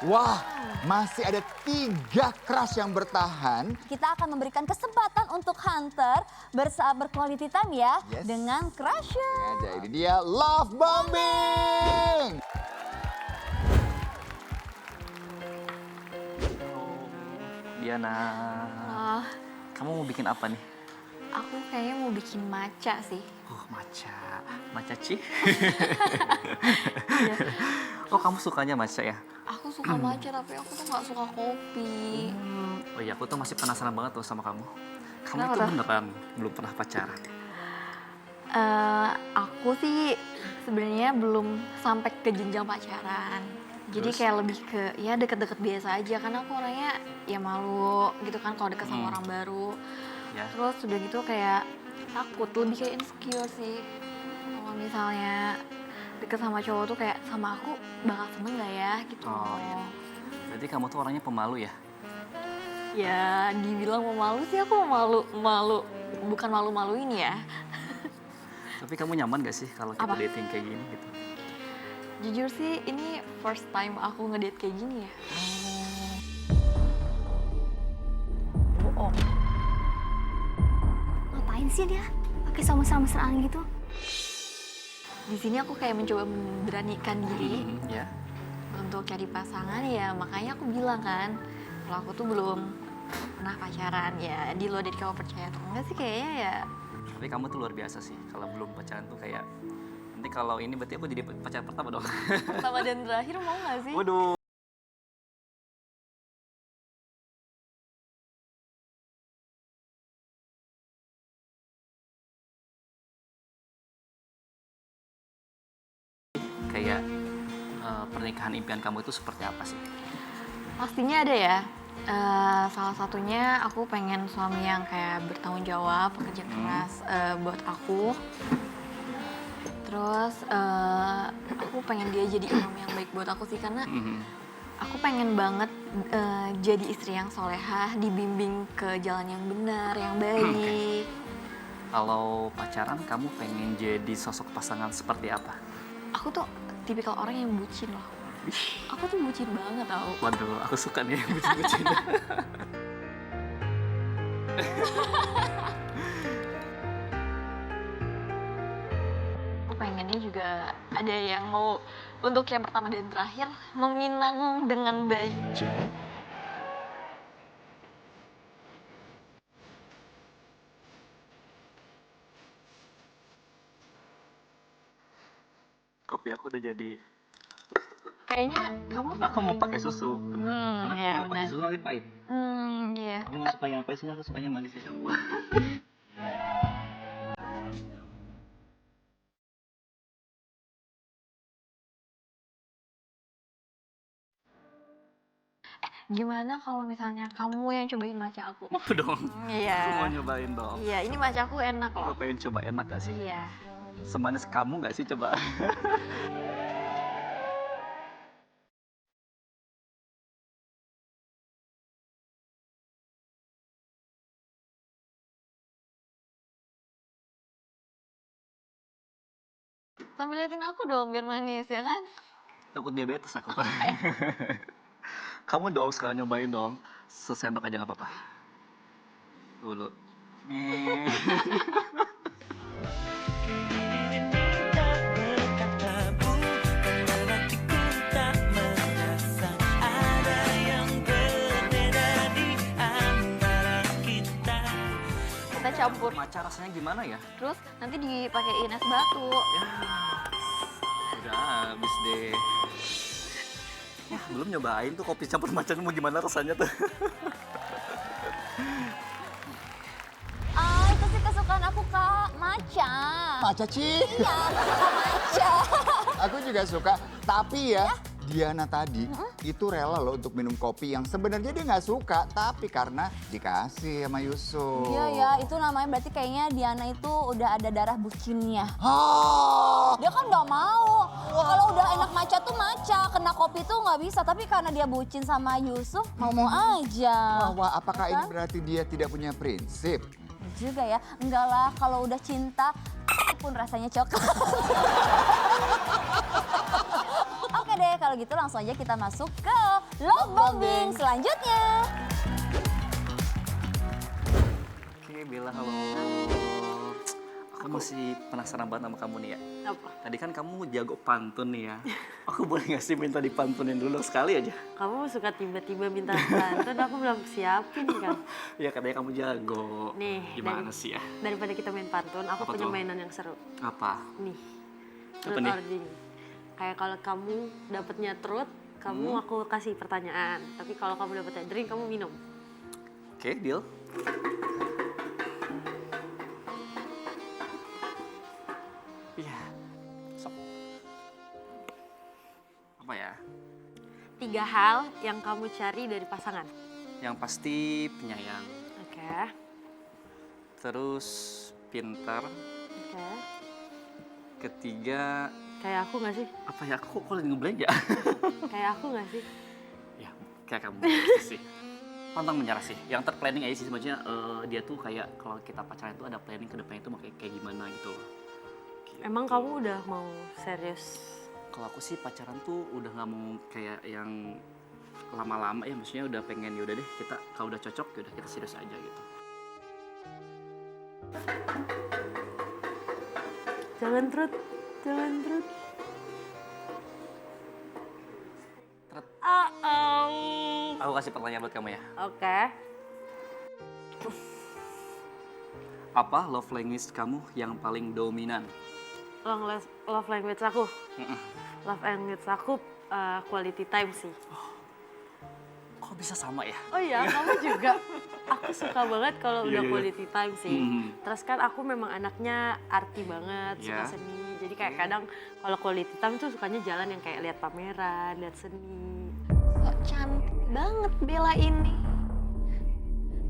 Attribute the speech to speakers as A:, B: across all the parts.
A: Wah, masih ada 3 crush yang bertahan.
B: Kita akan memberikan kesempatan untuk Hunter berquality time ya
A: Yes.
B: dengan crusher.
A: Aja, ini dia love bombing.
C: Diana,
D: Ah,
C: kamu mau bikin apa nih?
D: aku kayaknya mau bikin matcha sih.
C: Matcha Ci. Oh, kamu sukanya matcha ya?
D: Aku suka matcha tapi aku tuh nggak suka kopi.
C: Oh iya, aku tuh masih penasaran banget tuh sama kamu. Kamu
D: Kenapa
C: itu
D: tuh?
C: beneran belum pernah pacaran?
D: Aku sih sebenarnya belum sampai ke jenjang pacaran. Jadi
C: Terus?
D: kayak lebih ke ya deket-deket biasa aja karena aku orangnya ya malu gitu kan kalau deket sama orang baru.
C: Ya.
D: Terus udah gitu kayak takut, lebih kayak insecure sih. Kalau misalnya deket sama cowok tuh kayak sama aku bakal seneng gak ya gitu.
C: Oh, iya. Berarti kamu tuh orangnya pemalu ya?
D: Ya dibilang mau malu sih aku malu. Bukan malu-maluin ya.
C: Tapi kamu nyaman gak sih kalau kita
D: Apa?
C: dating kayak gini gitu?
D: Jujur sih ini first time aku ngedate kayak gini ya.
B: Bohong.
E: Ngapain sih dia? Pakai mesra-mesraan gitu.
D: Di sini aku kayak mencoba memberanikan diri
C: Ya.
D: untuk cari pasangan ya, makanya aku bilang kan kalau aku tuh belum pernah pacaran. Ya di luar dari kamu percaya atau enggak sih kayaknya ya.
C: Tapi kamu tuh luar biasa sih. Kalau belum pacaran tuh kayak nanti kalau ini berarti aku jadi pacar pertama dong.
D: Pertama dan terakhir mau nggak sih?
C: Waduh. Kayak pernikahan impian kamu itu seperti apa sih?
D: Pastinya ada ya. Salah satunya aku pengen suami yang kayak bertanggung jawab, bekerja keras buat aku. Terus aku pengen dia jadi imam yang baik buat aku sih karena aku pengen banget jadi istri yang solehah, dibimbing ke jalan yang benar, yang baik.
C: Kalau pacaran kamu pengen jadi sosok pasangan seperti apa?
D: Aku tuh tipikal orang yang bucin loh. Aku tuh bucin banget tau.
C: Waduh, aku suka nih yang bucin-bucin.
D: Aku pengennya juga ada yang mau untuk yang pertama dan terakhir meminang dengan baik.
C: Kopi aku udah jadi.
D: Kayaknya kamu
C: Aku mau pakai susu.
D: ya
C: Kalau pakai
D: benar.
C: susu nanti pahit.
D: Iya.
C: Aku nggak suka yang pahit, aku sukanya manis aja.
D: Gimana kalau misalnya kamu yang cobain matcha aku?
C: Mau dong.
D: Iya.
C: Aku mau nyobain dong.
D: Iya, ini matcha aku enak
C: Aku
D: loh.
C: pengen coba enak gak sih?
D: Iya.
C: Semanis kamu gak sih coba?
D: Sambil liatin aku dong biar manis ya kan?
C: Takut diabetes aku. Kamu dong sekarang nyobain dong. Sesendok aja gak apa-apa. Dulu.
D: Kita campur.
C: Matcha rasanya gimana ya?
D: Terus nanti dipakein es batu.
C: Udah habis deh. Wah, belum nyobain tuh kopi campur matcha mau gimana rasanya tuh.
B: Ah, itu sih kesukaan aku Kak, matcha.
A: Matcha Ci.
B: Iya, aku suka matcha.
A: Aku juga suka, tapi ya Diana tadi itu rela loh untuk minum kopi yang sebenarnya dia nggak suka, tapi karena dikasih sama Yusuf.
B: Iya ya, itu namanya berarti kayaknya Diana itu udah ada darah bucinnya.
A: Oh,
B: Dia kan nggak mau. Kalau udah enak matcha tuh matcha, kena kopi tuh nggak bisa. Tapi karena dia bucin sama Yusuf, mau-mau aja.
A: wah, apakah ini
B: Kan?
A: berarti dia tidak punya prinsip?
B: Juga ya, enggak lah kalau udah cinta pun rasanya coklat. Oke deh, kalau gitu langsung aja kita masuk ke love bombing selanjutnya.
C: Oke, Bella, halo. Aku masih penasaran banget sama kamu nih ya.
F: Apa?
C: Tadi kan kamu jago pantun nih ya. Aku boleh nggak sih minta dipantunin dulu sekali aja?
F: Kamu suka tiba-tiba minta pantun, aku belum siapin kan.
C: Ya katanya kamu jago.
F: Nih,
C: Gimana sih ya?
F: Daripada kita main pantun, aku
C: Apa
F: punya
C: tuh?
F: mainan yang seru.
C: Apa?
F: Nih,
C: Apa
F: truth
C: nih?
F: or ding. Kayak kalau kamu dapetnya truth, kamu aku kasih pertanyaan. Tapi kalau kamu dapetnya drink, kamu minum.
C: Oke, deal. Iya. Sok. Apa ya?
F: 3 hal yang kamu cari dari pasangan.
C: Yang pasti penyayang.
F: Oke.
C: Terus pintar.
F: Oke.
C: Ketiga,
F: Kayak aku gak sih?
C: apa ya? Aku kok lagi ngeblank ya?
F: Kayak aku gak sih?
C: Ya, kayak kamu sih. Pantang menyerah sih. Yang terplanning aja sih sebenarnya dia tuh kayak kalau kita pacaran itu ada planning ke depannya itu mau kayak gimana gitu loh. Gitu.
F: Emang kamu udah mau serius?
C: Kalau aku sih pacaran tuh udah nggak mau kayak yang lama-lama ya, maksudnya udah pengen yaudah deh kita kalau udah cocok yaudah kita serius aja gitu.
F: Jangan truth, jangan truth.
C: Truth.
F: Oh.
C: Aku kasih pertanyaan buat kamu ya.
F: Oke.
C: Apa love language kamu yang paling dominan?
F: Love language aku.
C: Mm-mm.
F: Love language aku quality time sih.
C: Kok bisa sama ya?
F: Oh iya, kamu juga. Aku suka banget kalau
C: Iya,
F: udah
C: iya.
F: quality time sih.
C: Mhm.
F: Terus kan aku memang anaknya arty banget, suka
C: Iya.
F: seni. Jadi kayak kadang kalau quality time tuh sukanya jalan yang kayak lihat pameran, lihat seni.
D: Kok cantik banget Bella ini.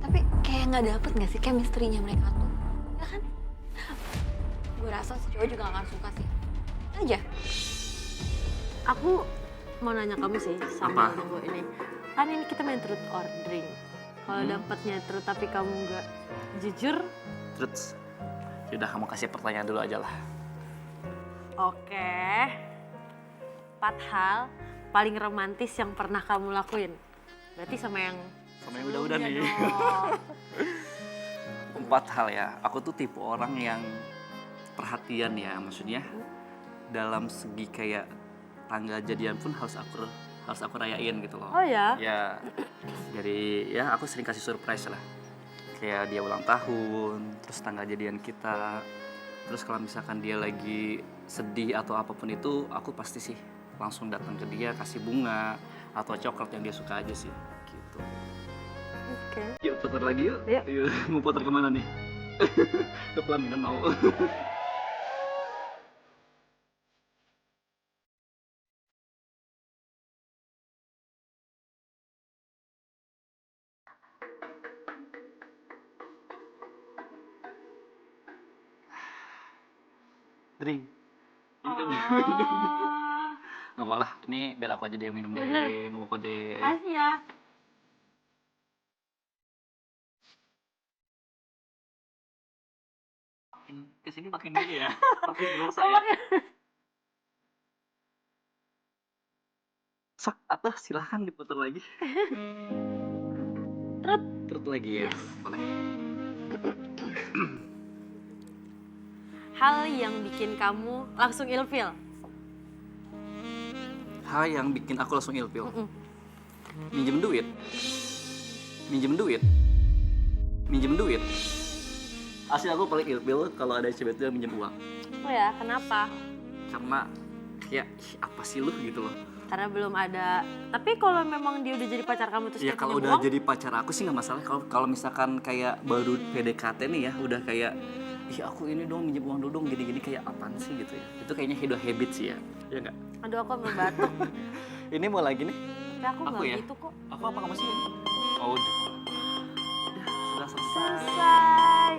D: Tapi kayak nggak dapet nggak sih chemistry-nya mereka tuh? Ya kan? Gue rasa si cowok juga akan suka sih. Aja.
F: Aku mau nanya kamu sih sambil
C: Apa?
F: nunggu ini. Kan ini kita main truth or drink. Kalau dapetnya truth tapi kamu nggak jujur,
C: Terus, yaudah kamu kasih pertanyaan dulu aja lah.
F: oke. 4 hal paling romantis yang pernah kamu lakuin. Berarti sama yang
C: Sama yang udah-udah
F: sebelumnya
C: nih.
F: dong.
C: 4 hal ya. Aku tuh tipe orang yang perhatian ya, maksudnya dalam segi kayak tanggal jadian pun harus aku rayain gitu loh.
F: Oh ya?
C: Ya, dari ya aku sering kasih surprise lah. Kayak dia ulang tahun, terus tanggal jadian kita. Terus kalau misalkan dia lagi sedih atau apapun itu, aku pasti sih langsung datang ke dia, kasih bunga atau coklat yang dia suka aja sih. Gitu.
F: Oke.
C: Yuk putar lagi yuk.
F: Yuk.
C: Mau putar kemana nih? Ke pelaminan mau. Drink. Nggak apa lah, ini biar aku aja deh yang minum deh.
F: Bener.
C: Nggak apa deh.
F: Makasih ya.
C: Kesini makin dulu ya. Makin berasa ya. Sok, atau silahkan diputar lagi. Terus lagi ya. Boleh.
F: Hal yang bikin kamu langsung ilfil.
C: Hal yang bikin aku langsung ilfil. Minjem duit. Minjem duit. Minjem duit. Asli aku paling ilfil kalau ada cewek itu yang minjem uang.
F: Oh ya, kenapa?
C: Karena kayak "Ih, apa sih lu gitu loh.
F: Karena belum ada. Tapi kalau memang dia udah jadi pacar kamu terus
C: Ya
F: dia
C: kalau
F: pinjam
C: udah
F: uang,
C: jadi pacar aku sih nggak masalah. Kalau misalkan kayak baru PDKT nih ya, udah kayak ih aku ini dong minjem uang dulu dong gini-gini kayak apaan sih gitu ya. Itu kayaknya udah habit sih ya. Ya nggak?
F: aduh aku ambil batuk.
C: Ini mau lagi nih.
F: Tapi aku
C: Aku
F: nggak
C: ya?
F: gitu kok.
C: Aku apa kamu sih? Oh udah. Udah sudah selesai.
F: Selesai.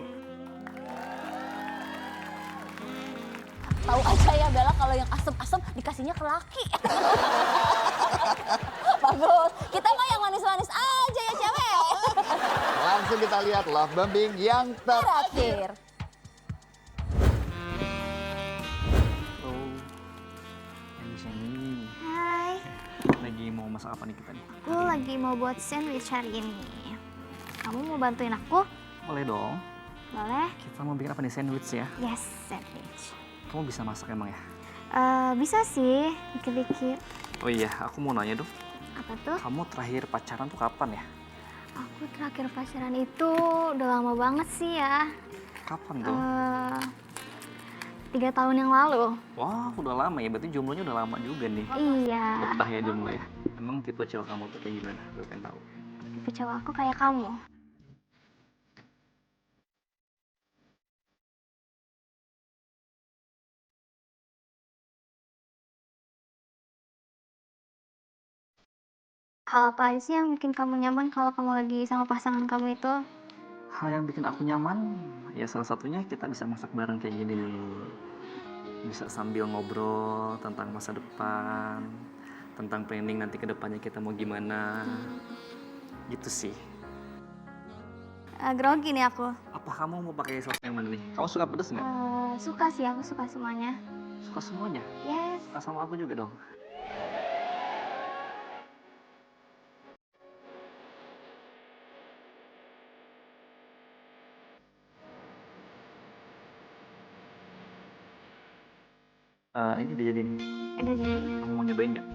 B: Tahu aja ya Bella kalau yang asem-asem dikasihnya ke laki. Bagus. Kita mah yang manis-manis aja ya cewek.
A: Langsung kita lihat love bombing yang
B: Terakhir.
C: Oh. Yang bisa nih.
E: Hai.
C: masak apa nih kita nih?
E: Aku lagi mau buat sandwich hari ini. Kamu mau bantuin aku?
C: Boleh dong.
E: Boleh?
C: Kita mau bikin apa nih, sandwich ya?
E: Yes, sandwich.
C: Kamu bisa masak emang ya?
E: Bisa sih, dikit-dikit.
C: Oh iya, aku mau nanya dong.
E: Apa tuh?
C: Kamu terakhir pacaran tuh kapan ya?
E: Aku terakhir pacaran itu udah lama banget sih ya.
C: Kapan tuh?
E: 3 tahun yang lalu.
C: Wah, udah lama ya. Berarti jomblonya udah lama juga nih.
E: Iya.
C: Betah ya jomblo ya. Emang tipe cewek kamu tuh kayak gimana? Gue pengen tahu.
E: Tipe cowok aku kayak kamu. Hal apa aja sih yang bikin kamu nyaman kalau kamu lagi sama pasangan kamu itu?
C: Hal yang bikin aku nyaman, ya salah satunya kita bisa masak bareng kayak gini nih. Bisa sambil ngobrol tentang masa depan, tentang planning nanti ke depannya kita mau gimana. Gitu sih.
E: Grogi nih aku.
C: Apa kamu mau pakai saus yang mana nih? Kamu suka pedes nggak?
E: Suka sih, aku suka semuanya.
C: Suka semuanya?
E: Yes.
C: Suka sama aku juga dong. Ini udah jadi nih.
E: Udah jadi.
C: Kamu mau nyobain nggak?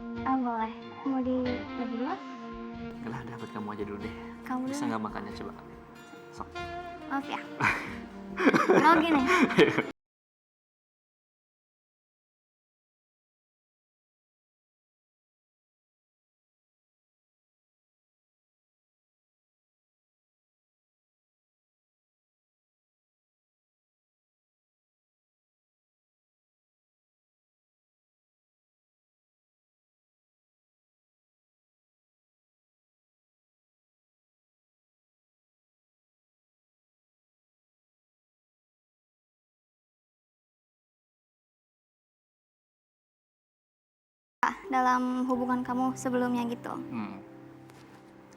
E: Boleh. Mau dibagi dulu?
C: Enggak lah, dapat kamu aja dulu deh.
E: Kamu
C: Bisa
E: dulu.
C: nggak makannya coba? Sok.
E: Maaf ya. Grogi nih. Dalam hubungan kamu sebelumnya gitu.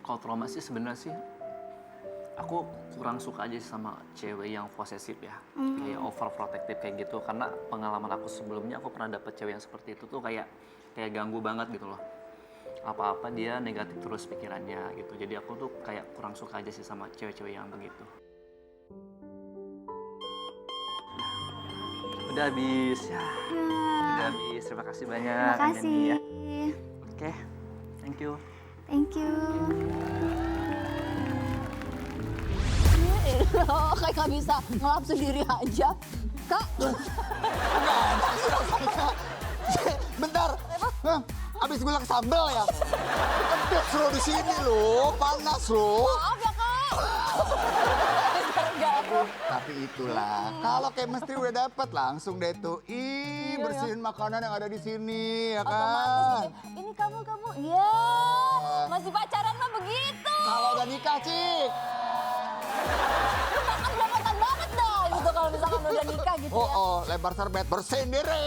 C: Kalau trauma sih sebenarnya sih aku kurang suka aja sama cewek yang posesif ya, kayak overprotective kayak gitu. Karena pengalaman aku sebelumnya aku pernah dapet cewek yang seperti itu tuh kayak ganggu banget gitu loh. Apa-apa dia negatif terus pikirannya gitu. Jadi aku tuh kayak kurang suka aja sih sama cewek-cewek yang begitu. Udah habis ya. Udah habis. Terima kasih banyak.
E: Terima kasih.
C: Ya. Oke, thank you.
E: Thank you.
B: Kayak nggak bisa ngelap sendiri aja. Kak,
A: Bentar. Hah? Abis gulak sambal ya? Pedes loh di sini loh, panas loh.
B: maaf ya Kak. Gak
A: Tapi itulah, kalau chemistry udah dapet langsung deh tuh. Bersihin makanan yang ada di sini, ya
B: otomatis
A: kan?
B: gitu. Ini kamu. Ya, masih pacaran mah begitu.
A: Kalau udah nikah, Cik.
B: Lu makan belapotan banget dah gitu kalau misalkan udah nikah gitu ya.
A: Lebar serbet, bersihin diri.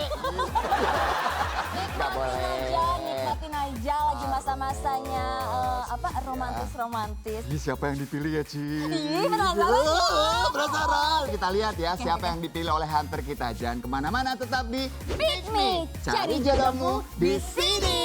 A: Nggak boleh.
B: Nikmatin aja lagi masa-masanya romantis.
A: Ih, siapa yang dipilih ya, Cik?
B: Ih, penasaran ya?
A: Penasaran. Kita lihat ya siapa yang dipilih oleh hunter kita. Jangan kemana-mana, tetap di
B: Pick Me,
A: Cari jodohmu di sini.